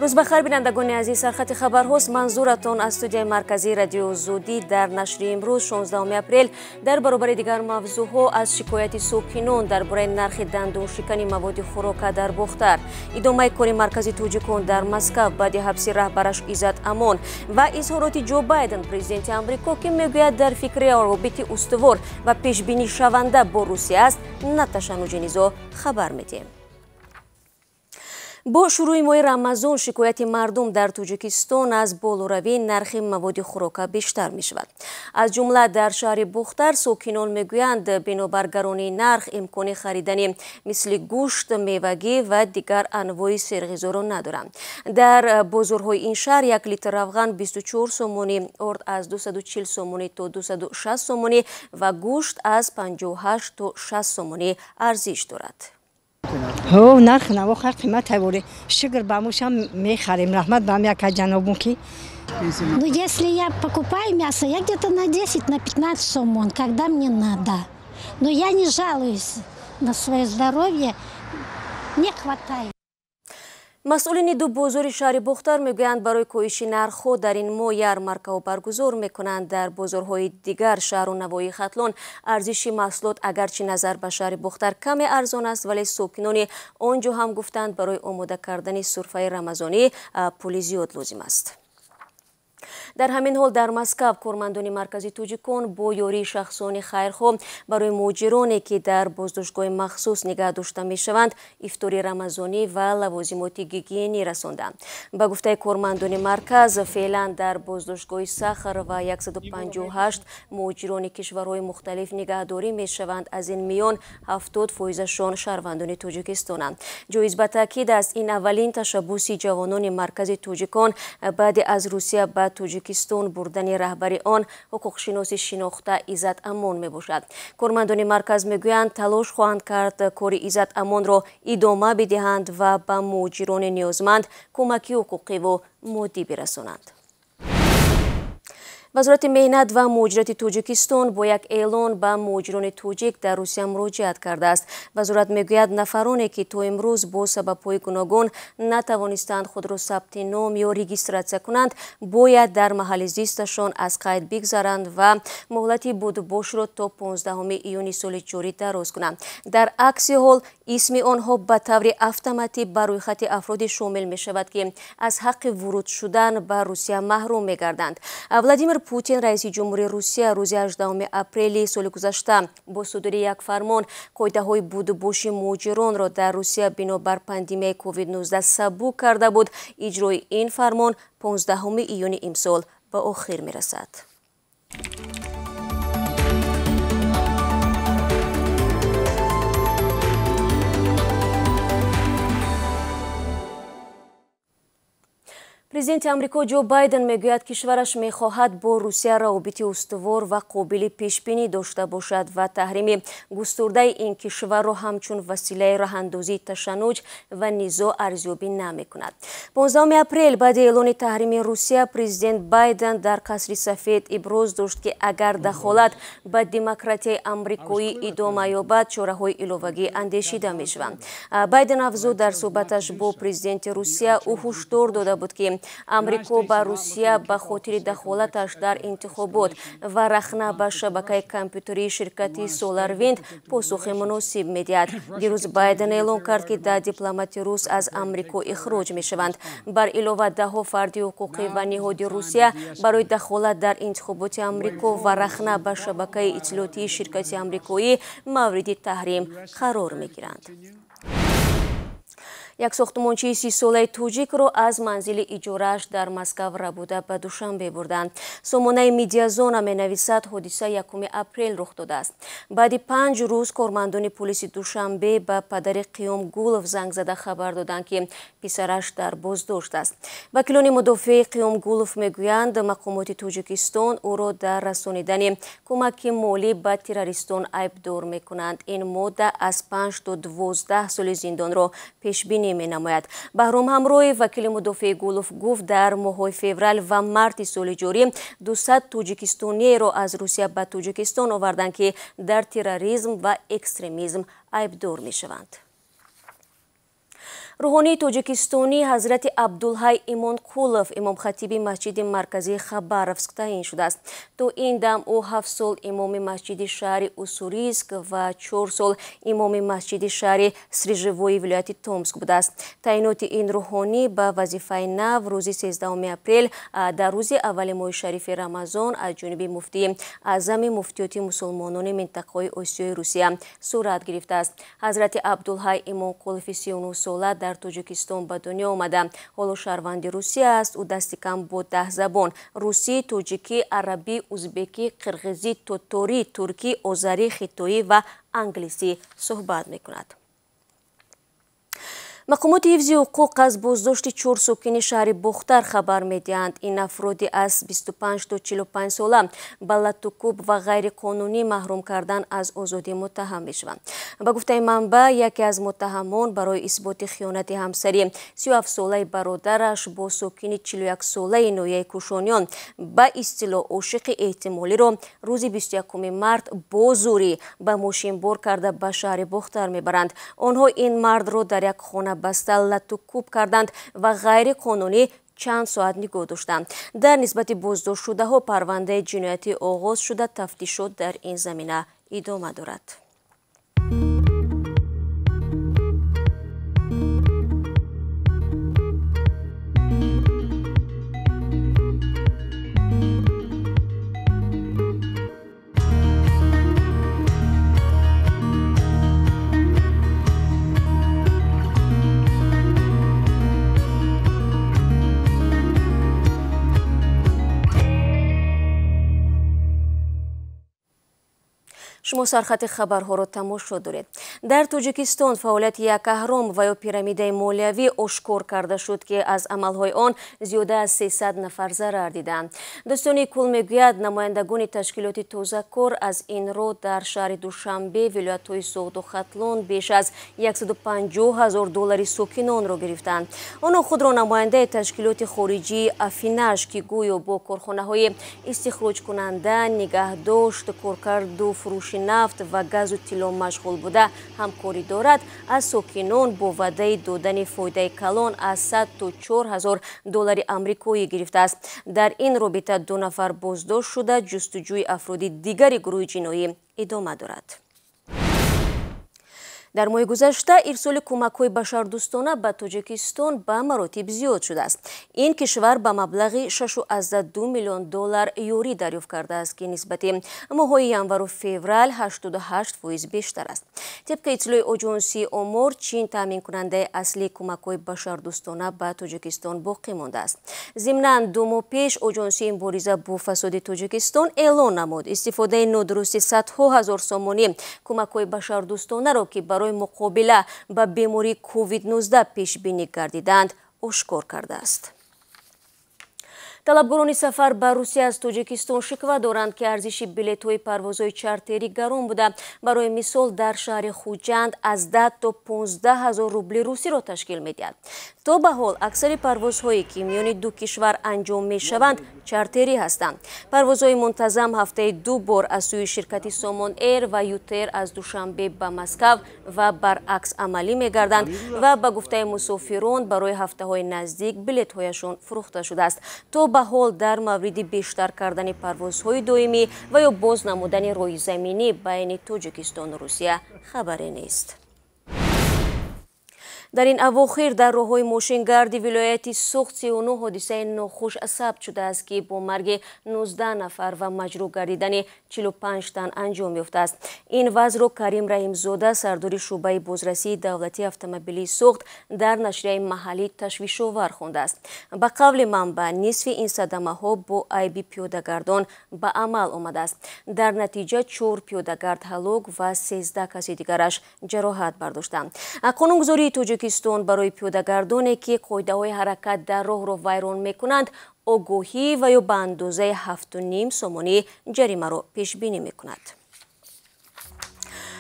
روز بخیر بینندگان عزیز، سرخط خبرهاست. منظورتان از استودیوی مرکزی رادیو زودی در نشر امروز 16 اپریل در برابر دیگر موضوعها از شکایت ساکنان درباره نرخ دندان شکنی مواد خوراک در بختر، ادامه کار مرکزی توجیکان در مسکو بعد حبس رهبرش عزت امان و اظهارات جو بایدن پرزیدنت آمریکا که میگوید در فکر روابط استوار و پیشبینی شونده با روسیه است، نه تشنج نزاع خبر میدیم. با شروع ماه رمضان شکایت مردم در تاجیکستان از بالوروی نرخ مواد خوراک بیشتر می شود. از جمله در شهر بختر ساکنان میگویند بنابر گرانی نرخ امکان خریدن مثل گوشت، میوگی و دیگر انواع سرغذا را ندارند. در بازارهای این شهر یک لیتر روغن 24 سومانی، ارد از 240 سومانی تا 260 سومانی و گوشت از 58 تا 60 سومانی ارزش دارد. هو نرخ نواخر قیمت هواره شکر бамушам میخریم. رحمت به یک جنابون کی. Ну, если я покупаю мясо, я где-то на 10, на 15 сомон, когда мне надо. Но я не жалуюсь на свое здоровье, мне хватает. مسئولین دو بازار شهر بختر میگویند برای کاهش نرخ‌ها در این ماه یارمارک‌ها برگزار میکنند. در بازارهای دیگر شهر و نواحی ختلان ارزش محصولات اگرچه نظر به شهر بختر کمی ارزان است، ولی ساکنان آنجا هم گفتند برای آماده کردن سرفه رمضانی پول زیاد لازم است. در همین حال در مسکو کارمندان مرکزی توجیکان با یاری شخصان خیرخواه برای مهاجرانی که در بازداشتگاه مخصوص نگه داشته میشوند افطاری رمضانی و لوازمات گیگینی رساندند. به گفته کارمندان مرکز فعلا در بازداشتگاه سخر و 158 مهاجران کشورهای مختلف نگهداری میشوند. از این میان 70% شهروندان تاجیکستانند. جایز به تاکید است این اولین تشبوس جوانان مرکزی توجیکان بعد از روسیه به تاجیکستان بردن رهبری آن حقوق شناسی شناخته عزت امان می باشد. کارمندان مرکز میگویند تلاش خواهند کرد کار عزت امان را ادامه بدهند و به مهاجران نیازمند کمکی حقوقی و مادی برسانند. وزارت مهنت و مهاجرت تاجیکستان با یک اعلان به مهاجران تاجیک در روسیه مراجعت کرده است. وزارت میگوید نفرانی که تا امروز با سبب‌های گوناگون نتوانستند خود را ثبت نام یا رجیستراسیون کنند باید در محل زیستشان از قید بگذرند و مهلت بودباش را تا 15 ایون سال جاری دراز کنند. در عکس حال اسم آنها به طور اتوماتیک بر روی خط افراد شامل می شود که از حق ورود شدن به روسیه محروم می گردند. ولادیمیر پوتین رئیس جمهوری روسیه روز 18 اپریل سال گذشته با صدور یک فرمان قاعده‌های بودباش مهاجران را در روسیه بنابر پاندمی کووید 19 سبک کرده بود. اجرای این فرمان 15 ایون امسال به آخر می رسد. پرزیدنت آمریکا جو بایدن میگوید کشورش میخواهد با روسیه روابط استوار و قابل پیشبینی داشته باشد و تحریم گسترده این کشور را همچون وسیله راهاندازی تشنج و نزاع ارزیابی نمیکند. 15 اپریل بعد اعلان تحریم روسیه پرزیدنت بایدن در قصر سفید ابراز داشت که اگر دخالت به دموکراسی آمریکایی ادامه یابد چاره‌های علاوه‌ای اندیشیده میشوند. بایدن افزود در صحبتش با پرزیدنت روسیه او هشدار داده بود که آمریکا با روسیه به خاطر دخالتش در انتخابات و رخنه به شبکه کامپیوتری شرکت سولارویند پاسخ مناسب میدهد. دیروز بایدن اعلام کرد که ده دیپلمات روس از آمریکا اخراج میشوند. بر علاوه ده فردی حقوقی و نهاد روسیه برای دخالت در انتخابات آمریکا و رخنه به شبکه اطلاعاتی شرکت آمریکایی مورد تحریم قرار میگیرند. یک ساختمانچه 30 ساله توجیک را از منزل اجاره‌اش در مسکو ربوده به دوشنبه بردند. سامانه میدیازون می نویسد حادثه 1 اپریل رخ داده است. بعد 5 روز کارمندان پلیس دوشنبه به پدر قیام گولف زنگ زده خبر دادند که پسرش در بازداشت است. وکیلان مدافع قیام گولف میگویند مقامات تاجیکستان او را در رسانیدن کمک مالی به تروریستان عیبدار میکنند. این مدت از 5 تا 12 سال زندان را پیش بینی می نماید. بهرام همراه وکیل مدافع گولف گفت در ماه فوریه و مارس سال جاری 200 تاجیکستانی را از روسیه به تاجیکستان آوردند که در تروریسم و اکستریمیسم عیبدار می شوند. روحانی توجیکستانی حضرت عبدالحی ایمانقولov امام خطیب مسجد مرکزی خباروفسک تعیین شده است. تا این دم او 7 سال امام مسجد شهر اوسوریسک و 4 سال امام مسجد شهر سریژوی ولایت تومسک بوده است. تعیینات این روحانی به وظیفه نو روز 13 اپریل در روز اول ماه شریف رمضان از جانب مفتی اعظم مفتیات مسلمانان منطقه آسیای روسیه صورت گرفته است. حضرت عبدالحی ایمانقولov 39 ساله در توجیکستان به دنیا آمده. حالا شهروند روسیه است. او دست کم با 10 زبان روسی، توجیکی، عربی، ازبکی، قرغیزی، تاتاری، ترکی، آذری، خیتایی و انگلیسی صحبت میکند. مقامات حفظ حقوق از بازداشت 4 ساکن شهر بختر خبر میدهند. این افرادی از 25 تا 45 ساله به لطوکوب و غیر قانونی محروم کردن از آزادی متهم میشوند. به گفته منبع یکی از متهمان برای اثبات خیانت همسری 37 ساله برادرش با ساکن 41 ساله نویه کوشانیان به اصطلاح عاشق احتمالی را روز 21 مارس با زوری به ماشین بار کرده به شهر بختر میبرند. آنها این مرد را در یک خانه بسته لطوکوب کردند و غیر قانونی چند ساعت نگاه داشتند. در نسبت بازداشت شده ها پرونده جنایتی آغاز شده. تفتیشات در این زمینه ادامه دارد. شما سرخط خبرها را تماشا دارید. در توجیکستان فعالیت یک اهرام و یا پیرامید مالیوی آشکار کرده شد که از عملهای آن زیاده از 300 نفر ضرر دیدند. داستان کل میگوید نمایندگان تشکیلات تازه‌کار از این رو در شهر دوشنبه ولایت‌های سوخت و ختلان بیش از 150,000 دلار ساکنان را گرفتند. آنها خود را نماینده تشکیلات خارجی افیناش که گویا با کارخانه‌های استخراج کننده، نگهداشت، کارکرد و فروش نفت و گاز و طلا مشغول بوده همکاری دارد، از ساکنان با وعده دادن فایده کلان از 100 تا 4,000 دلار آمریکایی گرفته است. در این رابطه 2 نفر بازداشت شده. جستجوی افراد دیگری گروه جنایی ادامه دارد. در ماه گذشته ارسال کمک‌های بشردوستانه به توجیکستان به مراتب زیاد شده است. این کشور به مبلغ 6.2 میلیون دلار یوری دریافت کرده است که نسبت ماه‌های ینور و فوریه 88% بیشتر است. طبق اطلاع آژانسی آمار، چین تامین کننده اصلی کمک‌های بشردوستانه به توجیکستان باقی مانده است. ضمناً 2 ماه پیش آژانسی مبارزه با فساد توجیکستان اعلان نمود استفاده نادرست صدها هزار سامانی کمک‌های بشردوستانه را که برای مقابله با بیماری کووید 19 پیش بینی گردیدند آشکار کرده است. طلبگاران سفر به روسیه از توجیکستان شکوه دارند که ارزش بلیط‌های پروازهای چارتری گران بوده. برای مثال در شهر خوجند از 10 تا 15,000 روبل روسی را تشکیل می‌دهد. تا به حال اکثر پروازهایی که میان دو کشور انجام می‌شوند چارتری هستند. پروازهای منتظم هفته 2 بار از سوی شرکت سامان ایر و یوتر از دوشنبه به مسکو و برعکس عملی می‌گردند و به گفته مسافران برای هفته‌های نزدیک بلیط‌هایشان فروخته شده است. تا به حال در مورد بیشتر کردن پروازهای دائمی و یا باز نمودن روی زمینی بین توجیکستان و روسیه خبری نیست. در این اواخر در راه‌های ماشینگرد ولایت سوخت 39 حادثه ناخوش ثبت شده است که با مرگ 19 نفر و مجروح گردیدن 45 تن انجام یافته است. این وضع را کریم رحیم‌زاده سردار شعبه بازرسی دولتی اتومبیلی سوخت در نشریه محلی تشویش‌آور خوانده است. به قول منبع نصف این صدمه‌ها با عیب پیاده‌گردان به عمل آمده است. در نتیجه 4 پیاده‌گرد هلاک و 13 کس دیگرش جراحت برداشتند. قانونگذاری توجیکستان برای پیاده‌گردانی که قاعده‌های حرکت در راه را ویران می‌کنند آگاهی و یا به اندازه 7.5 سامانی جریمه را پیش بینی می‌کند.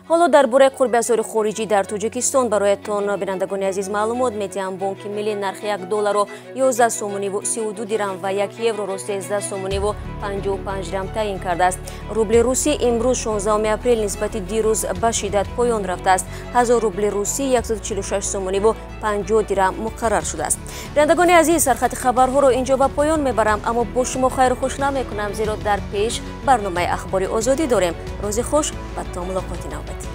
حالا درباره قرب اسعار خارجی در توجیکستان برایتان بینندگان عزیز معلومات میدیم. بانک ملی نرخ $1 11 سومونی و 32 درهم و 1 یورو را 13 سومونی و 55 درهم تعیین کرده است. روبل روسی امروز 16 اپریل نسبت دیروز به شدت پایان رفته است. 1000 روبل روسی 146 سومونی و 50 درهم مقرر شده است. بینندگان عزیز، سرخط خبرها را اینجا به پایان میبرم، اما با شما خیر و خوش نمیکنم زیرا در پیش برنامه اخباری آزادی داریم. روز خوش و تا ملاقات نوبتی.